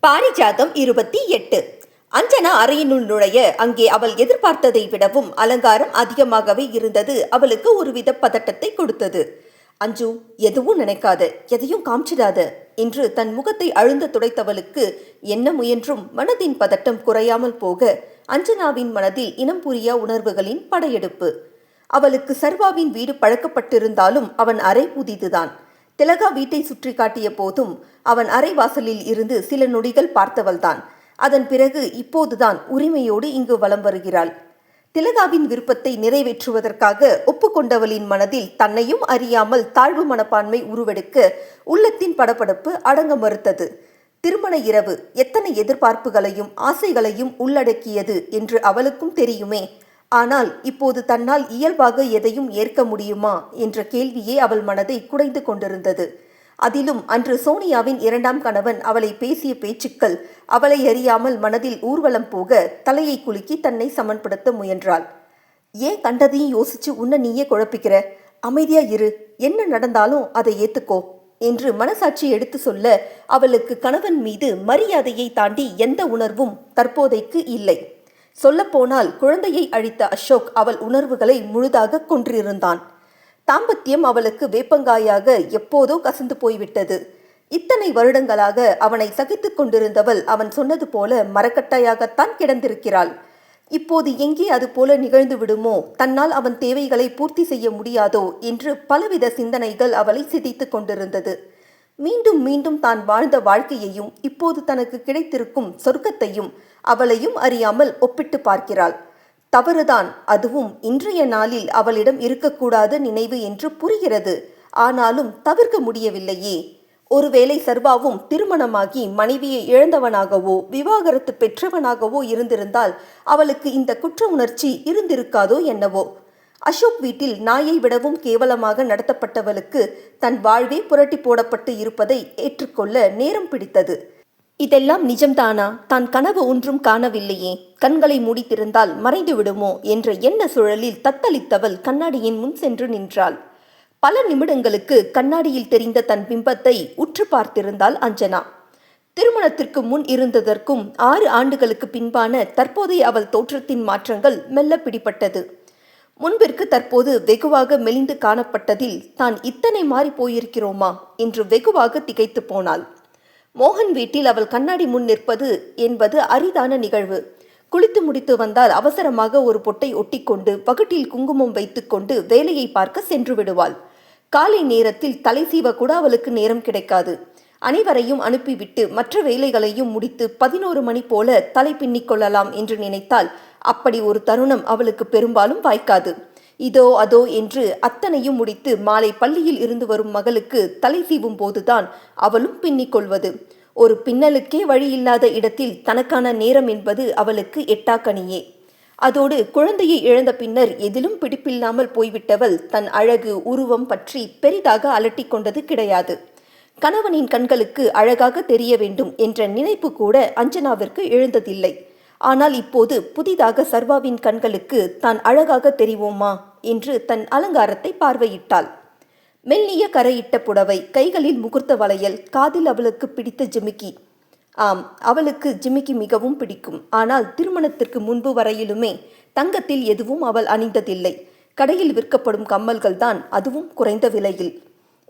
பாரிஜாதம் 28. அஞ்சனா அறையினுள் நுழைய அங்கே அவள் எதிர்பார்த்ததை விடவும் அலங்காரம் அதிகமாகவே இருந்தது. அவளுக்கு ஒருவித பதட்டத்தை கொடுத்தது. அஞ்சு, எதுவும் நினைக்காத, எதையும் காமிச்சிடாத என்று தன் முகத்தை அழுந்த துடைத்தவளுக்கு என்ன முயன்றும் மனதின் பதட்டம் குறையாமல் போக அஞ்சனாவின் மனதில் இனம் புரியா உணர்வுகளின் படையெடுப்பு. அவளுக்கு சர்வாவின் வீடு பழக்கப்பட்டிருந்தாலும் அவன் அறை புதிதுதான். திலகா வீட்டை சுற்றி காட்டிய போதும் அவன் அறை வாசலில் இருந்து சில நொடிகள் பார்த்தவள்தான். அதன் பிறகு இப்போதுதான் உரிமையோடு இங்கு வலம் வருகிறாள். திலகாவின் விருப்பத்தை நிறைவேற்றுவதற்காக ஒப்புக்கொண்டவளின் மனதில் தன்னையும் அறியாமல் தாழ்வு மனப்பான்மை உருவெடுக்க உள்ளத்தின் படபடப்பு அடங்க மறுத்தது. திருமண இரவு எத்தனை எதிர்பார்ப்புகளையும் ஆசைகளையும் உள்ளடக்கியது என்று அவளுக்கும் தெரியுமே. ஆனால் இப்போது தன்னால் இயல்பாக எதையும் ஏற்க முடியுமா என்ற கேள்வியே அவள் மனதை குடைந்து கொண்டிருந்தது. அதிலும் அன்று சோனியாவின் இரண்டாம் கணவன் அவளை பேசிய பேச்சுக்கள் அவளை அறியாமல் மனதில் ஊர்வலம் போக தலையை குலுக்கி தன்னை சமன்படுத்த முயன்றாள். ஏன் கண்டதையும் யோசிச்சு உன்னை நீயே குழப்பிக்கிற? அமைதியா இரு, என்ன நடந்தாலும் அதை ஏத்துக்கோ என்று மனசாட்சி எடுத்து சொல்ல அவளுக்கு கணவன் மீது மரியாதையை தாண்டி எந்த உணர்வும் தற்போதைக்கு இல்லை. சொல்லப்போனால் குழந்தையை அழித்த அசோக் அவள் உணர்வுகளை முழுதாக கொன்றிருந்தான். தாம்பத்தியம் அவளுக்கு வேப்பங்காயாக எப்போதோ கசந்து போய்விட்டது. இத்தனை வருடங்களாக அவனை சகித்து கொண்டிருந்தவள் அவன் சொன்னது போல மரக்கட்டையாகத்தான் கிடந்திருக்கிறாள். இப்போது எங்கே அது போல நிகழ்ந்து விடுமோ, தன்னால் அவன் தேவைகளை பூர்த்தி செய்ய முடியாதோ என்று பலவித சிந்தனைகள் அவளை சிதைத்து கொண்டிருந்தது. மீண்டும் மீண்டும் தான் வாழ்ந்த வாழ்க்கையையும் இப்போது தனக்கு கிடைத்திருக்கும் சொர்க்கத்தையும் அவளையும் அறியாமல் ஒப்பிட்டு பார்க்கிறாள். தவறுதான், அதுவும் இன்றைய நாளில் அவளிடம் இருக்கக்கூடாத நினைவு என்று புரிகிறது. ஆனாலும் தவிர்க்க முடியவில்லையே. ஒருவேளை சர்வாவும் திருமணமாகி மனைவியை இழந்தவனாகவோ விவாகரத்து பெற்றவனாகவோ இருந்திருந்தால் அவளுக்கு இந்த குற்ற உணர்ச்சி இருந்திருக்காதோ என்னவோ. அசோக் வீட்டில் நாயை விடவும் கேவலமாக நடத்தப்பட்டவளுக்கு தன் வாழ்வே புரட்டி போடப்பட்டு இருப்பதை ஏற்றுக்கொள்ள நேரம் பிடித்தது. இதெல்லாம் நிஜம்தானா? தான் கனவு ஒன்றும் காணவில்லையே, கண்களை மூடித்திருந்தால் மறைந்து விடுமோ என்ற எண்ண சுழலில் தத்தளித்தவள் கண்ணாடியின் முன் சென்று நின்றாள். பல நிமிடங்களுக்கு கண்ணாடியில் தெரிந்த தன் பிம்பத்தை உற்று பார்த்திருந்தாள் அஞ்சனா. திருமணத்திற்கு முன் இருந்ததற்கும் 6 ஆண்டுகளுக்கு பின்பான தற்போதைய அவள் தோற்றத்தின் மாற்றங்கள் மெல்ல பிடிபட்டது. முன்பிற்கு தற்போது வெகுவாக மெலிந்து காணப்பட்டதில் தான் இத்தனை மாறி போயிருக்கிறோமா என்று வெகுவாக திகைத்து போனாள். மோகன் வீட்டில் அவள் கண்ணாடி முன் நிற்பது என்பது அரிதான நிகழ்வு. குளித்து முடித்து வந்தால் அவசரமாக ஒரு பொட்டை ஒட்டிக்கொண்டு வகுட்டில் குங்குமம் வைத்துக்கொண்டு வேலையை பார்க்க சென்று விடுவாள். காலை நேரத்தில் தலை சீவ கூட அவளுக்கு நேரம் கிடைக்காது. அனைவரையும் அனுப்பிவிட்டு மற்ற வேலைகளையும் முடித்து 11 மணி போல தலை பின்னிக் கொள்ளலாம் என்று நினைத்தால் அப்படி ஒரு தருணம் அவளுக்கு பெரும்பாலும் வாய்க்காது. இதோ அதோ என்று அத்தனையும் முடித்து மாலை பள்ளியில் இருந்து வரும் மகளுக்கு தலை சீவும் போதுதான் அவளும் பின்னிக் கொள்வது. ஒரு பின்னலுக்கே வழியில்லாத இடத்தில் தனக்கான நேரம் என்பது அவளுக்கு எட்டாக்கனியே. அதோடு குழந்தையை இழந்த பின்னர் எதிலும் பிடிப்பில்லாமல் போய்விட்டவள் தன் அழகு உருவம் பற்றி பெரிதாக அலட்டி கொண்டது கிடையாது. கணவனின் கண்களுக்கு அழகாக தெரிய வேண்டும் என்ற நினைப்பு கூட அஞ்சனாவிற்கு எழுந்ததில்லை. ஆனால் இப்போது புதிதாக சர்வாவின் கண்களுக்கு தான் அழகாக தெரிவோமா என்று தன் அலங்காரத்தை பார்வையிட்டாள். மெல்லிய கரையிட்ட புடவை, கைகளில் முகூர்த்த வளையல், காதில் அவளுக்கு பிடித்த ஜிமிக்கி. ஆம், அவளுக்கு ஜிமிக்கி மிகவும் பிடிக்கும். ஆனால் திருமணத்திற்கு முன்பு வரையிலுமே தங்கத்தில் எதுவும் அவள் அணிந்ததில்லை. கடையில் விற்கப்படும் கம்மல்கள் தான், அதுவும் குறைந்த விலையில்.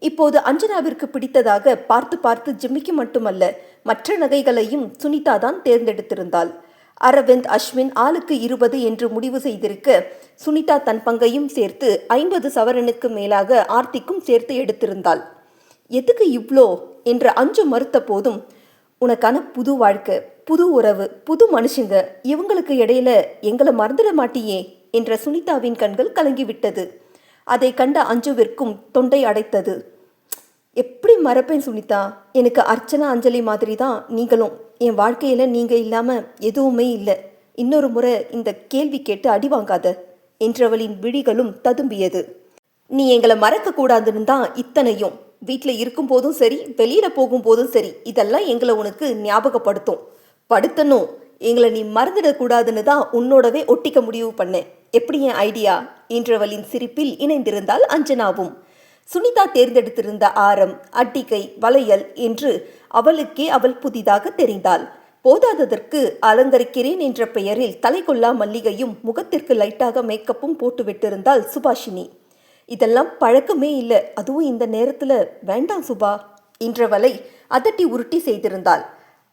இப்போது அஞ்சனாவிற்கு பிடித்ததாக பார்த்து பார்த்து ஜிமிக்கி மட்டுமல்ல, மற்ற நகைகளையும் சுனிதா தான் தேர்ந்தெடுத்திருந்தாள். அரவிந்த், அஸ்வின் ஆளுக்கு 20 என்று முடிவு செய்திருக்க சுனிதா தன் பங்கையும் சேர்த்து 50 சவரனுக்கு மேலாக ஆர்த்திக்கும் சேர்த்து எடுத்திருந்தாள். எதுக்கு இவ்ளோ என்ற அஞ்சு மறுத்த போதும், உனக்கான புது வாழ்க்கை, புது உறவு, புது மனுஷங்க, இவங்களுக்கு இடையில எங்களை மறந்துட மாட்டியே என்ற சுனிதாவின் கண்கள் கலங்கிவிட்டது. அதை கண்ட அஞ்சுவிற்கும் தொண்டை அடைத்தது. எப்படி மறப்பேன் சுனிதா, எனக்கு அர்ச்சனா அஞ்சலி மாதிரி தான் நீங்களும். என் வாழ்க்கையில் நீங்கள் இல்லாமல் எதுவுமே இல்லை. இன்னொரு முறை இந்த கேள்வி கேட்டு அடி வாங்காத என்றவளின் விழிகளும் ததும்பியது. நீ எங்களை மறக்கக்கூடாதுன்னு தான் இத்தனையும். வீட்டில் இருக்கும்போதும் சரி, வெளியில் போகும்போதும் சரி, இதெல்லாம் எங்களை உனக்கு ஞாபகப்படுத்தும். படுத்தணும், எங்களை நீ மறந்துடக்கூடாதுன்னு தான் உன்னோடவே ஒட்டிக்க முடிவு பண்ணேன். எப்படி என் ஐடியா என்றவளின் சிரிப்பில் இணைந்திருந்தாள் அஞ்சனாவும். சுனிதா தேர்ந்தெடுத்திருந்த ஆரம், அட்டிகை, வளையல் என்று அவளுக்கே அவள் புதிதாக தெரிந்தாள். போதாததற்கு அலங்கரிக்கிறேன் என்ற பெயரில் தலைகொள்ளா மல்லிகையும் முகத்திற்கு லைட்டாக மேக்கப்பும் போட்டு விட்டிருந்தாள் சுபாஷினி. இதெல்லாம் பழக்கமே இல்லை, அதுவும் இந்த நேரத்தில் வேண்டாம் சுபா என்றவளை அதட்டி உருட்டி செய்திருந்தாள்.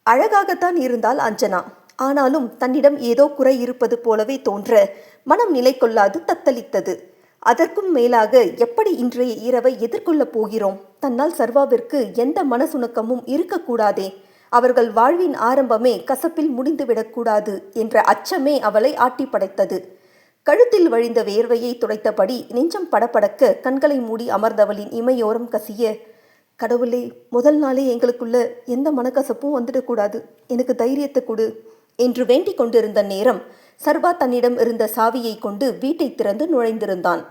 அழகாகத்தான் இருந்தாள் அஞ்சனா. ஆனாலும் தன்னிடம் ஏதோ குறை இருப்பது போலவே தோன்ற மனம் நிலை கொள்ளாது தத்தளித்தது. அதற்கும் மேலாக எப்படி இன்றைய இரவை எதிர்கொள்ளப் போகிறோம்? தன்னால் சர்வாவிற்கு எந்த மனசுணக்கமும் இருக்கக்கூடாதே. அவர்கள் வாழ்வின் ஆரம்பமே கசப்பில் முடிந்துவிடக்கூடாது என்ற அச்சமே அவளை ஆட்டி படைத்தது. கழுத்தில் வழிந்த வேர்வையை துடைத்தபடி நெஞ்சம் படபடக்க கண்களை மூடி அமர்ந்தவளின் இமையோரம் கசிய, கடவுளே, முதல் நாளே எங்களுக்குள்ள எந்த மனக்கசப்பும் வந்துடக்கூடாது, எனக்கு தைரியத்தை கொடு என்று வேண்டிக் கொண்டிருந்த நேரம் சர்வா தன்னிடம் இருந்த சாவியை கொண்டு வீட்டை திறந்து நுழைந்திருந்தான்.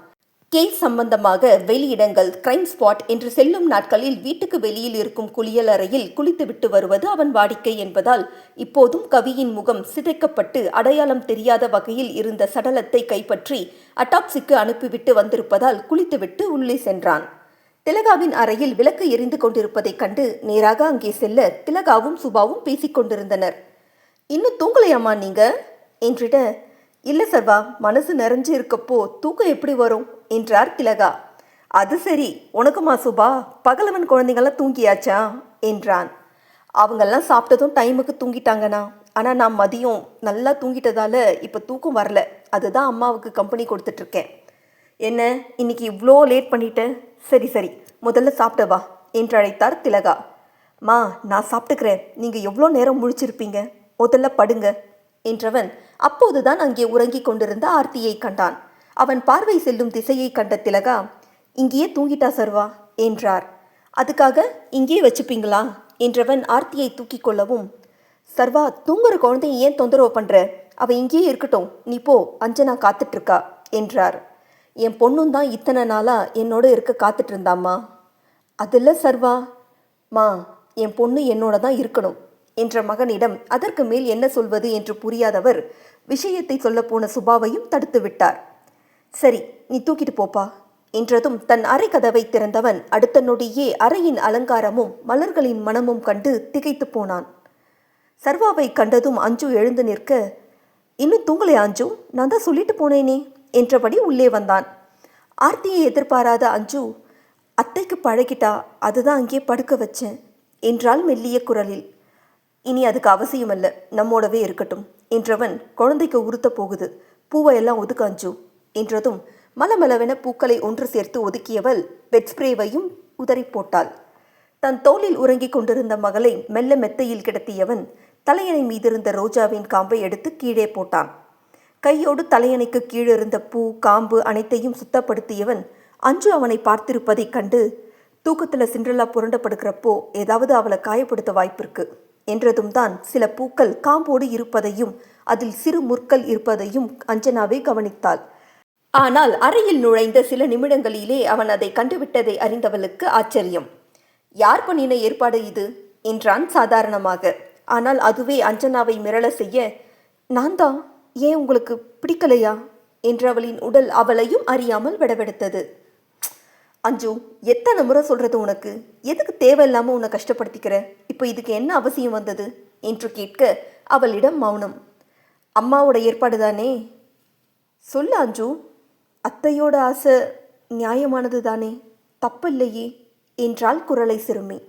கேஸ் சம்பந்தமாக வெளியிடங்கள், கிரைம் ஸ்பாட் என்று செல்லும் நாட்களில் வீட்டுக்கு வெளியில் இருக்கும் குளியல் அறையில் குளித்துவிட்டு வருவது அவன் வாடிக்கை என்பதால் இப்போதும் கவியின் முகம் சிதைக்கப்பட்டு அடையாளம் தெரியாத வகையில் இருந்த சடலத்தை கைப்பற்றி அட்டாப்சிக்கு அனுப்பிவிட்டு வந்திருப்பதால் குளித்துவிட்டு உள்ளே சென்றான். திலகாவின் அறையில் விளக்கு எரிந்து கொண்டிருப்பதைக் கண்டு நேராக அங்கே செல்ல திலகாவும் சுபாவும் பேசிக்கொண்டிருந்தனர். இன்னும் தூங்கலையாம்மா நீங்க என்றிட, இல்லை சர்வா, மனசு நிறைஞ்சு இருக்கப்போ தூக்கம் எப்படி வரும் என்றார் திலகா. அது சரி, உனக்குமா சுபா, பகலவன் குழந்தைங்கள்லாம் தூங்கியாச்சா என்றான். அவங்கெல்லாம் சாப்பிட்டதும் டைமுக்கு தூங்கிட்டாங்கண்ணா. ஆனால் நான் மதியம் நல்லா தூங்கிட்டதால இப்போ தூக்கம் வரல. அதுதான் அம்மாவுக்கு கம்பெனி கொடுத்துட்ருக்கேன். என்ன இன்னைக்கு இவ்வளோ லேட் பண்ணிட்டேன்? சரி சரி, முதல்ல சாப்பிட வா என்று அழைத்தார் திலகா. மா, நான் சாப்பிட்டுக்கிறேன், நீங்கள் எவ்வளோ நேரம் முழிச்சிருப்பீங்க, முதல்ல படுங்க என்றவன் அப்போதுதான் அங்கே உறங்கிக் கொண்டிருந்த ஆர்த்தியை கண்டான். அவன் பார்வை செல்லும் திசையை கண்ட திலகா, இங்கேயே தூங்கிட்டா சர்வா என்றார். அதுக்காக இங்கேயே வச்சுப்பீங்களா என்றவன் ஆர்த்தியை தூக்கி கொள்ளவும், சர்வா, தூங்குற குழந்தைய ஏன் தொந்தரவு பண்ற? அவ இங்கேயே இருக்கட்டும், நீ போ, அஞ்சனா காத்துட்ருக்கா என்றார். என் பொண்ணும் தான் இத்தனை நாளாக என்னோட இருக்க காத்துட்டு இருந்தாம்மா. அதில் சர்வா, மா, என் பொண்ணு என்னோட தான் இருக்கணும் என்ற மகனிடம் அதற்கு மேல் என்ன சொல்வது என்று புரியாதவர் விஷயத்தை சொல்லப்போன சுபாவையும் தடுத்து விட்டார். சரி, நீ தூக்கிட்டு போப்பா என்றதும் தன் அறை கதவை திறந்தவன் அடுத்த நொடியே அறையின் அலங்காரமும் மலர்களின் மனமும் கண்டு திகைத்து போனான். சர்வாவை கண்டதும் அஞ்சு எழுந்து நிற்க, இன்னும் தூங்கலையா அஞ்சு? நான் தான் சொல்லிட்டு போனேனே என்றபடி உள்ளே வந்தான். ஆர்த்தியை எதிர்பாராத அஞ்சு, அத்தைக்கு பழகிட்டா, அதுதான் அங்கே படுக்க வச்சேன் என்றாள் மெல்லிய குரலில். இனி அதுக்கு அவசியமல்ல, நம்மோடவே இருக்கட்டும் என்றவன் குழந்தைக்கு உறுத்த போகுது, பூவையெல்லாம் ஒதுக்க அஞ்சு என்றதும் மலமளவென பூக்களை ஒன்று சேர்த்து ஒதுக்கியவள் பெட் ஸ்ப்ரேவையும் உதறி போட்டாள். தன் தோளில் உறங்கிக் கொண்டிருந்த மகளை மெல்ல மெத்தையில் கிடத்தியவன் தலையணை மீதிருந்த ரோஜாவின் காம்பை எடுத்து கீழே போட்டான். கையோடு தலையணைக்கு கீழிருந்த பூ, காம்பு அனைத்தையும் சுத்தப்படுத்தியவன் அஞ்சு அவனை பார்த்திருப்பதைக் கண்டு, தூக்கத்தில் சிண்ட்ரெல்லா புரண்டப்படுக்கிறப்போ ஏதாவது அவளை காயப்படுத்த வாய்ப்பிருக்கு என்றதும் தான் சில பூக்கள் காம்போடு இருப்பதையும் அதில் சிறு முற்கள் இருப்பதையும் அஞ்சனாவே கவனித்தாள். ஆனால் அறையில் நுழைந்த சில நிமிடங்களிலே அவன் அதை கண்டுவிட்டதை அறிந்தவளுக்கு ஆச்சரியம். யார் பண்ணின ஏற்பாடு இது என்றான் சாதாரணமாக. ஆனால் அதுவே அஞ்சனாவை மிரள செய்ய, நான் தான், ஏன் உங்களுக்கு பிடிக்கலையா என்றவளின் உடல் அவளையும் அறியாமல் விடவெடுத்தது. அஞ்சு, எத்தனை முறை சொல்கிறது உனக்கு? எதுக்கு தேவையில்லாமல் உன்னை கஷ்டப்படுத்திக்கிற? இப்போ இதுக்கு என்ன அவசியம் வந்தது என்று கேட்க அவளிடம் மௌனம். அம்மாவோட ஏற்பாடு தானே, சொல்ல அஞ்சு. அத்தையோட ஆசை நியாயமானது தானே, தப்பில்லையே என்றாள் குரலை சிறுமி.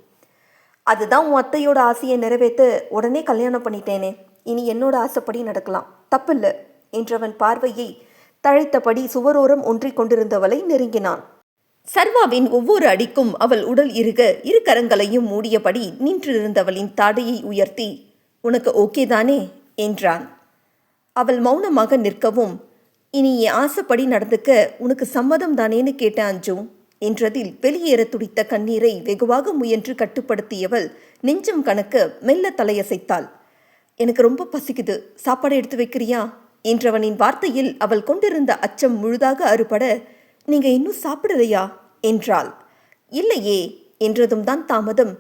அதுதான் உன் அத்தையோட ஆசையை நிறைவேற்ற உடனே கல்யாணம் பண்ணிட்டேனே, இனி என்னோட ஆசைப்படி நடக்கலாம், தப்பில்லை என்றவன் பார்வையை தழைத்தபடி சுவரோரம் ஒன்றிக் கொண்டிருந்தவளை நெருங்கினான். சர்வாவின் ஒவ்வொரு அடிக்கும் அவள் உடல் இறுக இரு கரங்களையும் மூடியபடி நின்றிருந்தவளின் தாடையை உயர்த்தி, உனக்கு ஓகே தானே என்றான். அவள் மௌனமாக நிற்கவும், இனி என் ஆசைப்படி நடந்துக்க உனக்கு சம்மதம் தானேன்னு கேட்ட அஞ்சு என்றதில் வெளியேற துடித்த கண்ணீரை வெகுவாக முயன்று கட்டுப்படுத்தியவள் நெஞ்சம் கணக்க மெல்ல தலையசைத்தாள். எனக்கு ரொம்ப பசிக்குது, சாப்பாடு எடுத்து வைக்கிறியா என்றவனின் வார்த்தையில் அவள் கொண்டிருந்த அச்சம் முழுதாக அறுபட, நீங்க இன்னும் சாப்பிடலையா என்றாள். இல்லையே என்றதும் தான் தாமதம்.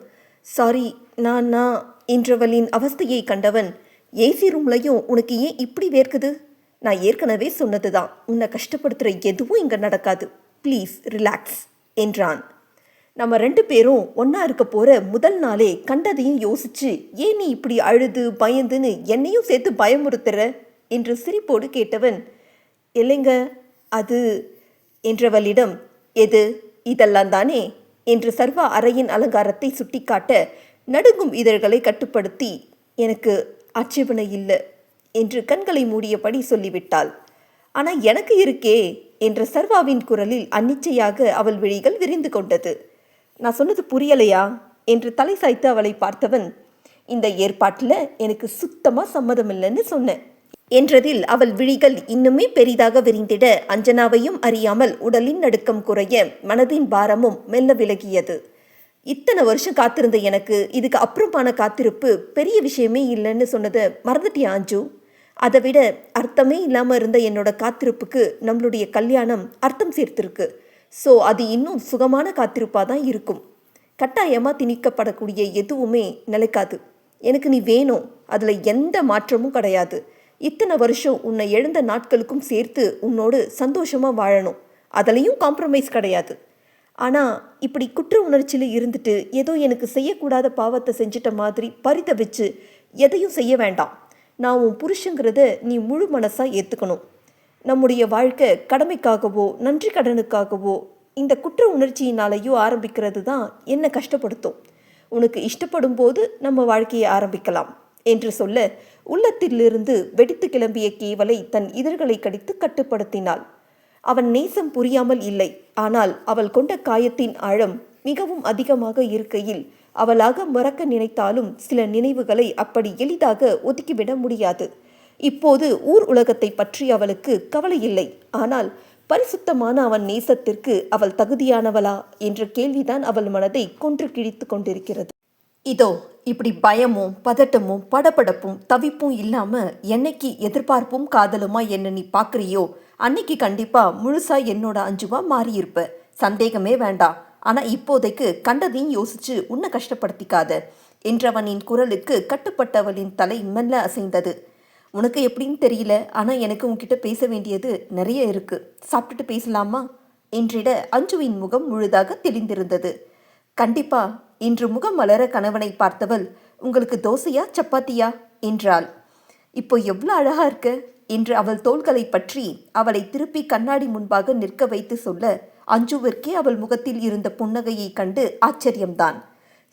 சாரி, நான் என்றவளின் அவஸ்தையை கண்டவன், ஏசி ரூம்லையும் உனக்கு ஏன் இப்படி வேர்க்குது? நான் ஏற்கனவே சொன்னதுதான், உன்னை கஷ்டப்படுத்துகிற எதுவும் இங்கே நடக்காது, ப்ளீஸ் ரிலாக்ஸ் என்றான். நம்ம 2 பேரும் ஒன்றா இருக்க போகிற முதல் நாளே கண்டதையும் யோசிச்சு ஏன் நீ இப்படி அழுது பயந்துன்னு என்னையும் சேர்த்து பயமுறுத்துற என்று சிரிப்போடு கேட்டவன், இல்லைங்க அது என்றவளிடம், எது இதெல்லாம் தானே என்று சர்வா அறையின் அலங்காரத்தை சுட்டிக்காட்ட நடுங்கும் இதழ்களை கட்டுப்படுத்தி, எனக்கு ஆட்சேபனை இல்லை என்று கண்களை மூடியபடி சொல்லிவிட்டாள். ஆனால் எனக்கு இருக்கே என்ற சர்வாவின் குரலில் அன்னிச்சையாக அவள் விழிகள் விரிந்து கொண்டது. நான் சொன்னது புரியலையா என்று தலை சாய்த்து அவளை பார்த்தவன், இந்த ஏற்பாட்டில் எனக்கு சுத்தமாக சம்மதமில்லைன்னு சொன்னேன் என்றதில் அவள் விழிகள் இன்னுமே பெரிதாக விரிந்திட அஞ்சனாவையும் அறியாமல் உடலின் நடுக்கம் குறைய மனதின் பாரமும் மெல்ல விலகியது. இத்தனை வருஷம் காத்திருந்த எனக்கு இதுக்கு அப்புறமான காத்திருப்பு பெரிய விஷயமே இல்லைன்னு சொன்னதை மறந்துட்டியா அஞ்சு? அதை விட அர்த்தமே இல்லாமல் இருந்த என்னோட காத்திருப்புக்கு நம்மளுடைய கல்யாணம் அர்த்தம் சேர்த்துருக்கு. ஸோ அது இன்னும் சுகமான காத்திருப்பாக தான் இருக்கும். கட்டாயமாக திணிக்கப்படக்கூடிய எதுவுமே நிலைக்காது. எனக்கு நீ வேணும், அதில் எந்த மாற்றமும் கிடையாது. இத்தனை வருஷம் உன்னை எழுந்த நாட்களுக்கும் சேர்த்து உன்னோடு சந்தோஷமாக வாழணும், அதுலேயும் காம்ப்ரமைஸ் கிடையாது. ஆனால் இப்படி குற்ற உணர்ச்சியில் இருந்துட்டு ஏதோ எனக்கு செய்யக்கூடாத பாவத்தை செஞ்சிட்ட மாதிரி பரிதவிச்சு எதையும் செய்ய வேண்டாம். நான் உன் புருஷங்கிறத நீ முழு மனசாக ஏற்றுக்கணும். நம்முடைய வாழ்க்கை கடமைக்காகவோ நன்றி கடனுக்காகவோ இந்த குற்ற உணர்ச்சியினாலேயோ ஆரம்பிக்கிறது தான் என்ன கஷ்டப்படுத்தும். உனக்கு இஷ்டப்படும் போது நம்ம வாழ்க்கையை ஆரம்பிக்கலாம் என்று சொல்ல உள்ளத்திலிருந்து வெடித்து கிளம்பிய கேவலை தன் இதழ்களை கடித்து கட்டுப்படுத்தினாள். அவன் நேசம் புரியாமல் இல்லை. ஆனால் அவள் கொண்ட காயத்தின் ஆழம் மிகவும் அதிகமாக இருக்கையில் அவளாக மறக்க நினைத்தாலும் சில நினைவுகளை அப்படி எளிதாக ஒதுக்கிவிட முடியாது. இப்போது ஊர் உலகத்தை பற்றி அவளுக்கு கவலை இல்லை. ஆனால் பரிசுத்தமான அவன் நேசத்திற்கு அவள் தகுதியானவளா என்ற கேள்விதான் அவள் மனதை கொன்று கிழித்து கொண்டிருக்கிறது. இதோ இப்படி பயமும் பதட்டமும் படபடப்பும் தவிப்பும் இல்லாமல் என்னைக்கு எதிர்பார்ப்பும் காதலுமா என்ன நீ பார்க்குறியோ அன்னைக்கு கண்டிப்பாக முழுசா என்னோட அஞ்சுவா மாறியிருப்ப, சந்தேகமே வேண்டாம். ஆனால் இப்போதைக்கு கண்டதையும் யோசிச்சு உன்னை கஷ்டப்படுத்திக்காத என்றவனின் குரலுக்கு கட்டுப்பட்டவளின் தலை மெல்ல அசைந்தது. உனக்கு எப்படின்னு தெரியல, ஆனால் எனக்கு உன்கிட்ட பேச வேண்டியது நிறைய இருக்கு, சாப்பிட்டுட்டு பேசலாமா என்றிட அஞ்சுவின் முகம் முழுதாக தெளிந்திருந்தது. கண்டிப்பா இன்று முகம் மலர கணவனை பார்த்தவள், உங்களுக்கு தோசையா சப்பாத்தியா என்றாள். இப்போ எவ்வளோ அழகா இருக்க என்று அவள் தோள்களை பற்றி அவளை திருப்பி கண்ணாடி முன்பாக நிற்க வைத்து சொல்ல அஞ்சுவிற்கே அவள் முகத்தில் இருந்த புன்னகையை கண்டு ஆச்சரியம்தான்.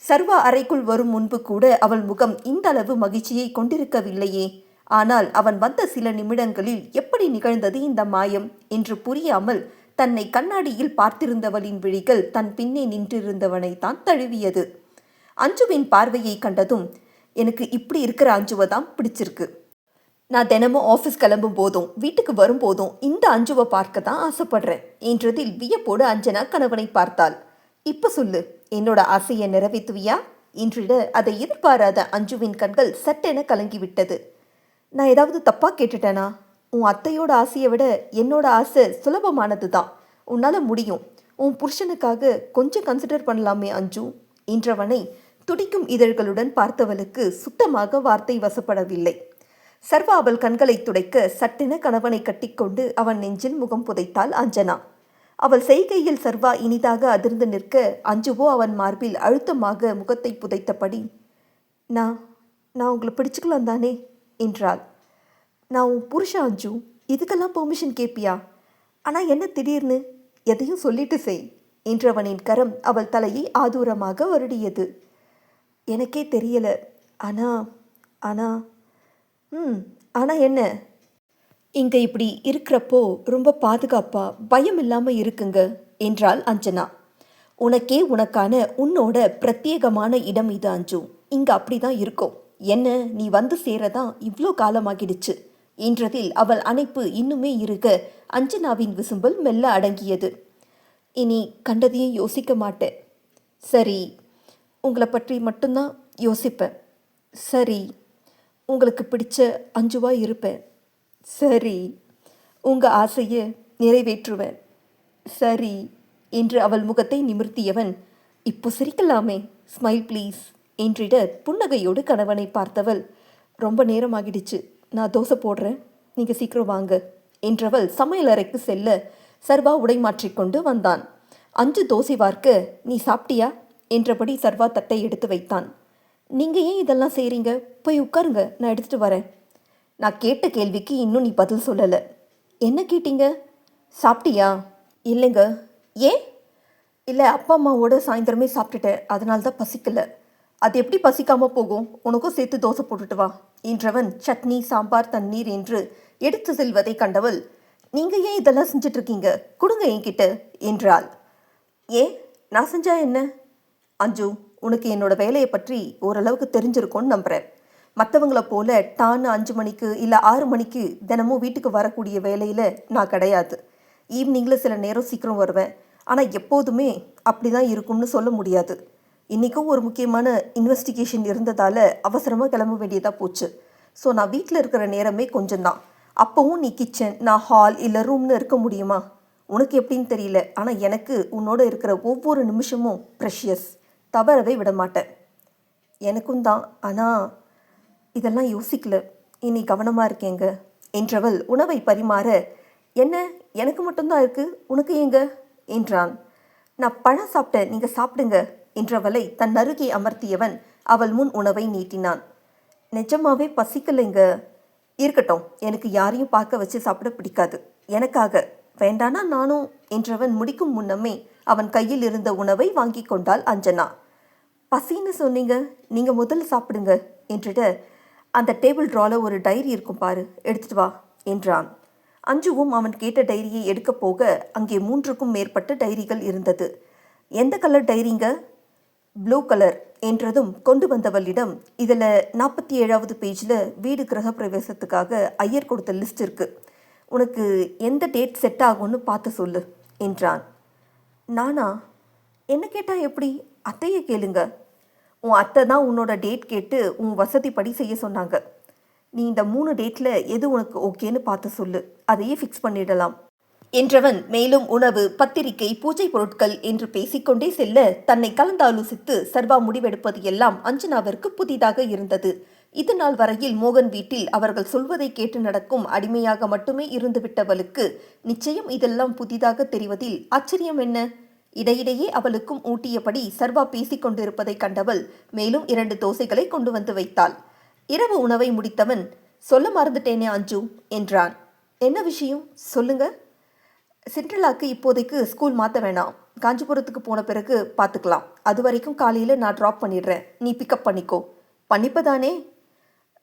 சர்வா அறைக்குள் வரும் முன்பு கூட அவள் முகம் இந்த அளவு மகிழ்ச்சியை கொண்டிருக்கவில்லையே. ஆனால் அவன் வந்த சில நிமிடங்களில் எப்படி நிகழ்ந்தது இந்த மாயம் என்று புரியாமல் தன்னை கண்ணாடியில் பார்த்திருந்தவளின் விழிகள் தன் பின்னே நின்றிருந்தவனை தான் தழுவியது. அஞ்சுவின் பார்வையை கண்டதும், எனக்கு இப்படி இருக்கிற அஞ்சுவை தான் பிடிச்சிருக்கு. நான் தினமும் ஆஃபீஸ் கிளம்பும் போதும் வீட்டுக்கு வரும்போதும் இந்த அஞ்சுவை பார்க்க தான் ஆசைப்படுறேன் என்றதில் வியப்போடு அஞ்சனா கணவனை பார்த்தாள். இப்போ சொல்லு, என்னோட ஆசையை நிறைவேற்றுவியா என்றிட அதை எதிர்பாராத அஞ்சுவின் கண்கள் சட்டென கலங்கிவிட்டது. நான் ஏதாவது தப்பாக கேட்டுட்டேனா? உன் அத்தையோட ஆசையை விட என்னோட ஆசை சுலபமானது தான். உன்னால் முடியும். உன் புருஷனுக்காக கொஞ்சம் கன்சிடர் பண்ணலாமே அஞ்சு என்றவனை துடிக்கும் இதழ்களுடன் பார்த்தவளுக்கு சுத்தமாக வார்த்தை வசப்படவில்லை. சர்வா அவள் கண்களை துடைக்க சட்டென கணவனை கட்டிக்கொண்டு அவன் நெஞ்சில் முகம் புதைத்தாள் அஞ்சனா. அவள் செய்கையில் சர்வா இனிதாக அதிர்ந்து நிற்க அஞ்சுவோ அவன் மார்பில் அழுத்தமாக முகத்தை புதைத்தபடி, நான் உங்களை பிடிச்சுக்கலாம் தானே என்றாள். நான் உன் புருஷன் அஞ்சு, இதுக்கெல்லாம் பெர்மிஷன் கேட்பியா? ஆனால் என்ன திடீர்னு எதையும் சொல்லிட்டு செய் என்றவனின் கரம் அவள் தலையை ஆதூரமாக வருடியது. எனக்கே தெரியல. ஆனா என்ன? இங்கே இப்படி இருக்கிறப்போ ரொம்ப பாதுகாப்பா பயம் இல்லாமல் இருக்குங்க என்றாள் அஞ்சனா. உனக்கே உனக்கான உன்னோட பிரத்யேகமான இடம் இது அஞ்சு. இங்கே அப்படி தான் இருக்கும். என்ன நீ வந்து சேரதான் இவ்வளோ காலமாகிடுச்சு என்றதில் அவள் அணைப்பு இன்னுமே இருக்க அஞ்சனாவின் விசும்பல் மெல்ல அடங்கியது. இனி கண்டதையும் யோசிக்க மாட்டேன். சரி, உங்களை பற்றி மட்டும்தான் யோசிப்பேன். சரி, உங்களுக்கு பிடிச்ச அஞ்சுவா இருப்பேன். சரி, உங்கள் ஆசையை நிறைவேற்றுவேன். சரி என்று அவள் முகத்தை நிமிர்த்தியவன், இப்போ சிரிக்கலாமே, ஸ்மைல் ப்ளீஸ் என்றிட புன்னகையோடு கணவனை பார்த்தவள், ரொம்ப நேரமாகிடுச்சு, நான் தோசை போடுறேன், நீங்கள் சீக்கிரம் வாங்க என்றவள் சமையலறைக்கு செல்ல சர்வா உடை மாற்றிக்கொண்டு வந்தான். அஞ்சு தோசை வார்க்க, நீ சாப்பிட்டியா என்றபடி சர்வா தட்டை எடுத்து வைத்தான். நீங்கள் ஏன் இதெல்லாம் செய்கிறீங்க? போய் உட்காருங்க, நான் எடுத்துகிட்டு வரேன். நான் கேட்ட கேள்விக்கு இன்னும் நீ பதில் சொல்லலை. என்ன கேட்டீங்க? சாப்பிட்டியா? இல்லைங்க. ஏன்? இல்லை, அப்பா அம்மாவோட சாயந்தரமே சாப்பிட்டுட்டேன், அதனால தான் பசிக்கலை. அது எப்படி பசிக்காமல் போகும்? உனக்கும் சேர்த்து தோசை போட்டுட்டு வா என்றவன் சட்னி சாம்பார் தண்ணீர் என்று எடுத்து செல்வதை கண்டவள், நீங்கள் ஏன் இதெல்லாம் செஞ்சிட்ருக்கீங்க, கொடுங்க என்கிட்ட என்றாள். ஏன், நான் செஞ்சா என்ன? அஞ்சு, உனக்கு என்னோட வேலையை பற்றி ஓரளவுக்கு தெரிஞ்சிருக்கும்னு நம்புகிறேன். மற்றவங்கள போல டான்னு 5 மணிக்கு இல்லை 6 மணிக்கு தினமும் வீட்டுக்கு வரக்கூடிய வேலையில் நான் கிடையாது. ஈவினிங்கில் சில நேரம் சீக்கிரம் வருவேன். ஆனால் எப்போதுமே அப்படி தான் இருக்கும்னு சொல்ல முடியாது. இன்றைக்கும் ஒரு முக்கியமான இன்வெஸ்டிகேஷன் இருந்ததால் அவசரமாக கிளம்ப வேண்டியதாக போச்சு. ஸோ நான் வீட்டில் இருக்கிற நேரமே கொஞ்சம்தான். அப்போவும் நீ கிச்சன், நான் ஹால் இல்லை ரூம்னு இருக்க முடியுமா? உனக்கு எப்படின்னு தெரியல, ஆனால் எனக்கு உன்னோட இருக்கிற ஒவ்வொரு நிமிஷமும் ப்ரெஷியஸ். தவறவே விட மாட்டேன். எனக்கும் தான், ஆனால் இதெல்லாம் யோசிக்கல. இனி கவனமாக இருக்கேங்க என்றவள் உணவை பரிமாற, என்ன எனக்கு மட்டும்தான் இருக்குது, உனக்கு ஏங்க என்றான். நான் பழம் சாப்பிட்டேன், நீங்கள் சாப்பிடுங்க என்றவளை தன் அருகே அமர்த்தியவன் அவள் முன் உணவை நீட்டினான். நிஜமாவே பசிக்கலைங்க. இருக்கட்டும், எனக்கு யாரையும் பார்க்க வச்சு சாப்பிட பிடிக்காது, எனக்காக வேண்டானா நானும் என்றவன் முடிக்கும் முன்னமே அவன் கையில் இருந்த உணவை வாங்கி கொண்டாள் அஞ்சனா. பசின்னு சொன்னீங்க, நீங்கள் முதல்ல சாப்பிடுங்க என்றிட, அந்த டேபிள் ட்ராவில் ஒரு டைரி இருக்கும் பாரு, எடுத்துட்டு வா என்றான். அஞ்சுவும் அவன் கேட்ட டைரியை எடுக்க போக அங்கே 3க்கும் மேற்பட்ட டைரிகள் இருந்தது. எந்த கலர் டைரிங்க? ப்ளூ கலர் என்றதும் கொண்டு வந்தவளிடம், இதில் 47வது பேஜில் வீடு கிரகப்பிரவேசத்துக்காக ஐயர் கொடுத்த லிஸ்ட் இருக்குது, உனக்கு எந்த டேட் செட் ஆகும்னு பார்த்து சொல்லு என்றான். நானா? என்ன கேட்டால் எப்படி? அத்தையை கேளுங்க. உன் அத்தை தான் உன்னோட டேட் கேட்டு உன் வசதிப்படி செய்ய சொன்னாங்க. நீ இந்த 3 டேட்டில் எது உனக்கு ஓகேன்னு பார்த்து சொல்லு, அதையே ஃபிக்ஸ் பண்ணிடலாம் என்றவன் மேலும் உணவு, பத்திரிகை, பூஜை பொருட்கள் என்று பேசிக்கொண்டே செல்ல தன்னை கலந்தாலோசித்து சர்வா முடிவெடுப்பது எல்லாம் அஞ்சனாவிற்கு புதிதாக இருந்தது. இது நாள் வரையில் மோகன் வீட்டில் அவர்கள் சொல்வதை கேட்டு நடக்கும் அடிமையாக மட்டுமே இருந்துவிட்டவளுக்கு நிச்சயம் இதெல்லாம் புதிதாக தெரிவதில் ஆச்சரியம் என்ன? இடையிடையே அவளுக்கும் ஊட்டியபடி சர்வா பேசிக்கொண்டிருப்பதை கண்டவள் மேலும் 2 தோசைகளை கொண்டு வந்து வைத்தாள். இரவு உணவை முடித்தவன், சொல்ல மறந்துட்டேனே அஞ்சு என்றான். என்ன விஷயம் சொல்லுங்க. சிண்ட்ரலாக்கு இப்போதைக்கு ஸ்கூல் மாற்ற வேணாம், காஞ்சிபுரத்துக்கு போன பிறகு பார்த்துக்கலாம். அது வரைக்கும் காலையில் நான் ட்ராப் பண்ணிடுறேன், நீ பிக்கப் பண்ணிக்கோ. பண்ணிப்பதானே?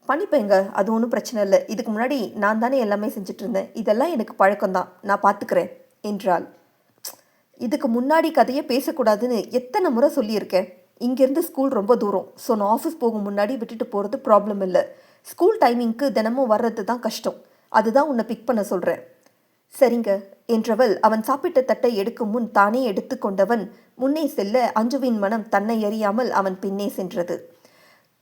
பண்ணிப்பேங்க, அது ஒன்றும் பிரச்சனை இல்லை. இதுக்கு முன்னாடி நான் தானே எல்லாமே செஞ்சுட்டு இருந்தேன், இதெல்லாம் எனக்கு பழக்கம்தான், நான் பார்த்துக்கிறேன் என்றாள். இதுக்கு முன்னாடி கதையை பேசக்கூடாதுன்னு எத்தனை முறை சொல்லியிருக்கேன். இங்கேருந்து ஸ்கூல் ரொம்ப தூரம், ஸோ நான் ஆஃபீஸ் போகும் முன்னாடி விட்டுட்டு போகிறது ப்ராப்ளம் இல்லை. ஸ்கூல் டைமிங்க்கு தினமும் வர்றது தான் கஷ்டம், அதுதான் உன்னை பிக் பண்ண சொல்கிறேன். சரிங்க என்றவள் அவன் சாப்பிட்ட தட்டை எடுக்கும் முன் தானே எடுத்து கொண்டவன் முன்னே செல்ல அஞ்சுவின் மனம் தன்னை அறியாமல் அவன் பின்னே சென்றது.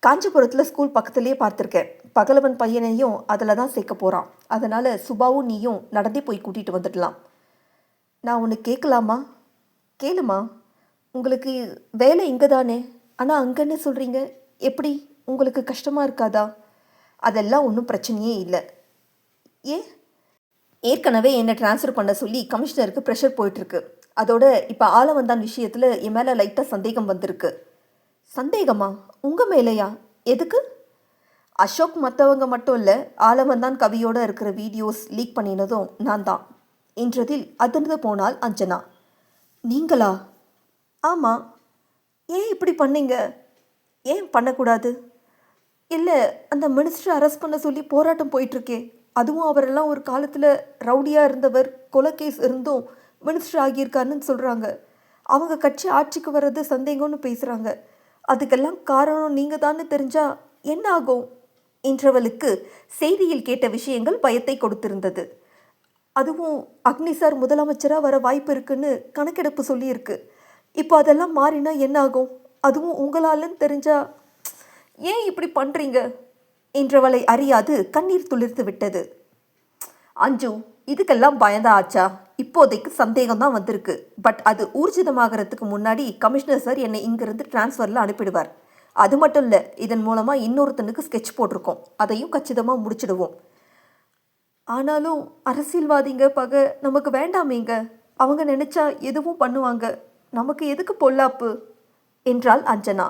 காஞ்சிபுரத்தில் ஸ்கூல் பக்கத்துலேயே பார்த்துருக்கேன். பகலவன் பையனையும் அதில் தான் சேர்க்க போகிறான். அதனால் சுபாவும் நீயும் நடந்தே போய் கூட்டிகிட்டு வந்துடலாம். நான் ஒன்று கேட்கலாமா? கேளுமா. உங்களுக்கு வேலை இங்கே தானே, ஆனால் அங்கன்னு சொல்கிறீங்க, எப்படி? உங்களுக்கு கஷ்டமாக இருக்காதா? அதெல்லாம் ஒன்றும் பிரச்சனையே இல்லை. ஏன்? ஏற்கனவே என்னை ட்ரான்ஸ்ஃபர் பண்ண சொல்லி கமிஷனருக்கு ப்ரெஷர் போயிட்டுருக்கு. அதோட இப்போ ஆலவந்தான் விஷயத்தில் என் மேலே லைட்டாக சந்தேகம் வந்திருக்கு. சந்தேகமா? உங்கள் மேலேயா? எதுக்கு? அசோக் மற்றவங்க மட்டும் இல்லை, ஆலவந்தான் கவியோடு இருக்கிற வீடியோஸ் லீக் பண்ணினதும் நான் தான் என்றதில் அதிர்ந்து போனாள் அஞ்சனா. நீங்களா? ஆமாம். ஏன் இப்படி பண்ணீங்க? ஏன் பண்ணக்கூடாது? இல்லை, அந்த மினிஸ்டரை அரெஸ்ட் பண்ண சொல்லி போராட்டம் போயிட்டுருக்கே, அதுவும் அவரெல்லாம் ஒரு காலத்தில் ரவுடியாக இருந்தவர், கொலை கேஸ் இருந்தும் மினிஸ்டர் ஆகியிருக்காருன்னு சொல்கிறாங்க. அவங்க கட்சி ஆட்சிக்கு வர்றது சந்தேகம்னு பேசுகிறாங்க. அதுக்கெல்லாம் காரணம் நீங்கள் தானே தெரிஞ்சா என்ன ஆகும் என்றவளுக்கு செய்தியில் கேட்ட விஷயங்கள் பயத்தை கொடுத்திருந்தது. அதுவும் அக்னி சார் முதலமைச்சராக வர வாய்ப்பு இருக்குன்னு கணக்கெடுப்பு சொல்லியிருக்கு. இப்போ அதெல்லாம் மாறினா என்ன ஆகும்? அதுவும் உங்களாலன்னு தெரிஞ்சா ஏன் இப்படி பண்ணுறீங்க என்றவளை அறியாது கண்ணீர் துளிர்த்து விட்டது. அஞ்சு, இதுக்கெல்லாம் பயந்தா ஆச்சா? இப்போதைக்கு சந்தேகம் தான் வந்திருக்கு. பட் அது ஊர்ஜிதமாகறதுக்கு முன்னாடி கமிஷனர் சார் என்னை இங்கிருந்து டிரான்ஸ்ஃபரில் அனுப்பிடுவார். அது மட்டும் இல்லை, இதன் மூலமாக இன்னொருத்தனுக்கு ஸ்கெட்ச் போட்டிருக்கோம், அதையும் கச்சிதமாக முடிச்சிடுவோம். ஆனாலும் அரசியல்வாதிங்க பகை நமக்கு வேண்டாமேங்க. அவங்க நினைச்சா எதுவும் பண்ணுவாங்க. நமக்கு எதுக்கு பொல்லாப்பு என்றாள் அஞ்சனா.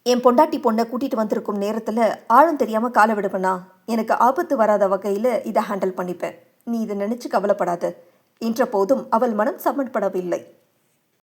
என் பொண்டாட்டி பொண்ணை கூட்டிட்டு வந்திருக்கும் நேரத்தில் ஆழம் தெரியாமல் காலை விடுவேனா? எனக்கு ஆபத்து வராத வகையில் இதை ஹேண்டில் பண்ணிப்பேன். நீ இதை நினைச்சு கவலைப்படாத என்ற போதும் அவள் மனம் சமன்படவில்லை.